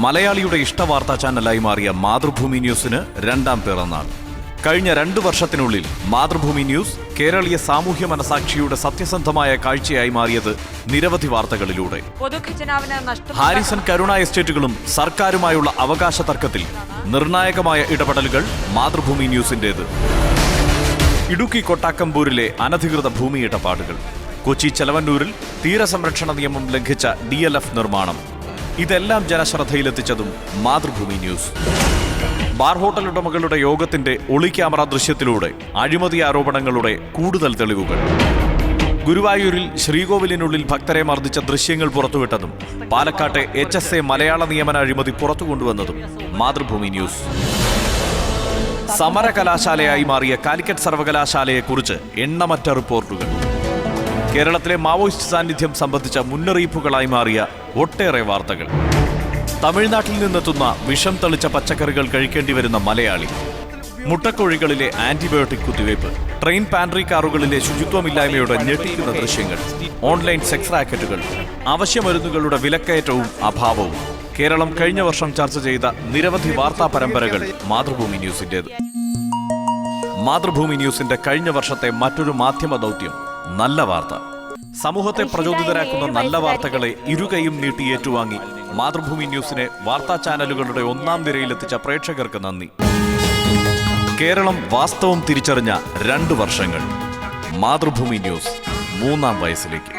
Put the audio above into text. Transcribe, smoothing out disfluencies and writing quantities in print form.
മലയാളിയുടെ ഇഷ്ടവാർത്താ ചാനലായി മാറിയ മാതൃഭൂമി ന്യൂസിന് രണ്ടാം പിറന്നാൾ. കഴിഞ്ഞ 2 വർഷത്തിനുള്ളിൽ മാതൃഭൂമി ന്യൂസ് കേരളീയ സാമൂഹ്യ മനസാക്ഷിയുടെ സത്യസന്ധമായ കാഴ്ചയായി മാറിയത് നിരവധി വാർത്തകളിലൂടെ. ഹാരിസൺ കരുണ എസ്റ്റേറ്റുകളും സർക്കാരുമായുള്ള അവകാശ തർക്കത്തിൽ നിർണായകമായ ഇടപെടലുകൾ മാതൃഭൂമി ന്യൂസിന്റേത്. ഇടുക്കി കൊട്ടാക്കമ്പൂരിലെ അനധികൃത ഭൂമി ഇടപാടുകൾ, കൊച്ചി ചെലവന്നൂരിൽ തീരസംരക്ഷണ നിയമം ലംഘിച്ച DLF നിർമ്മാണം, ഇതെല്ലാം ജനശ്രദ്ധയിലെത്തിച്ചതും മാതൃഭൂമി ന്യൂസ്. ബാർ ഹോട്ടൽ ഉടമകളുടെ യോഗത്തിന്റെ ഒളി ക്യാമറ ദൃശ്യത്തിലൂടെ അഴിമതി ആരോപണങ്ങളുടെ കൂടുതൽ തെളിവുകൾ. ഗുരുവായൂരിൽ ശ്രീകോവിലിനുള്ളിൽ ഭക്തരെ മർദ്ദിച്ച ദൃശ്യങ്ങൾ പുറത്തുവിട്ടതും പാലക്കാട്ടെ HSA മലയാള നിയമന അഴിമതി പുറത്തുകൊണ്ടുവന്നതും മാതൃഭൂമി ന്യൂസ്. സമര കലാശാലയായി മാറിയ കാലിക്കറ്റ് സർവകലാശാലയെക്കുറിച്ച് എണ്ണമറ്റ റിപ്പോർട്ടുകൾ. കേരളത്തിലെ മാവോയിസ്റ്റ് സാന്നിധ്യം സംബന്ധിച്ച മുന്നറിയിപ്പുകളായി മാറിയ ഒട്ടേറെ വാർത്തകൾ. തമിഴ്നാട്ടിൽ നിന്നെത്തുന്ന വിഷം തളിച്ച പച്ചക്കറികൾ കഴിക്കേണ്ടി വരുന്ന മലയാളി, മുട്ടക്കോഴികളിലെ ആന്റിബയോട്ടിക് കുത്തിവയ്പ്, ട്രെയിൻ പാൻട്രി കാറുകളിലെ ശുചിത്വമില്ലായ്മയുടെ ഞെട്ടിക്കുന്ന ദൃശ്യങ്ങൾ, ഓൺലൈൻ സെക്സ് റാക്കറ്റുകൾ, അവശ്യമരുന്നുകളുടെ വിലക്കയറ്റവും അഭാവവും. കേരളം കഴിഞ്ഞ വർഷം ചർച്ച ചെയ്ത നിരവധി വാർത്താ പരമ്പരകൾ മാതൃഭൂമി ന്യൂസിന്റേത്. മാതൃഭൂമി ന്യൂസിന്റെ കഴിഞ്ഞ വർഷത്തെ മറ്റൊരു മാധ്യമ ദൗത്യം നല്ല വാർത്ത. സമൂഹത്തെ പ്രചോദിതരാക്കുന്ന നല്ല വാർത്തകളെ ഇരുകൈയും നീട്ടി ഏറ്റുവാങ്ങി മാതൃഭൂമി ന്യൂസിനെ വാർത്താ ചാനലുകളുടെ 1ാം നിരയിലെത്തിച്ച പ്രേക്ഷകർക്ക് നന്ദി. കേരളം വാസ്തവം തിരിച്ചറിഞ്ഞ 2 വർഷങ്ങൾ. മാതൃഭൂമി ന്യൂസ് 3ാം വയസ്സിലേക്ക്.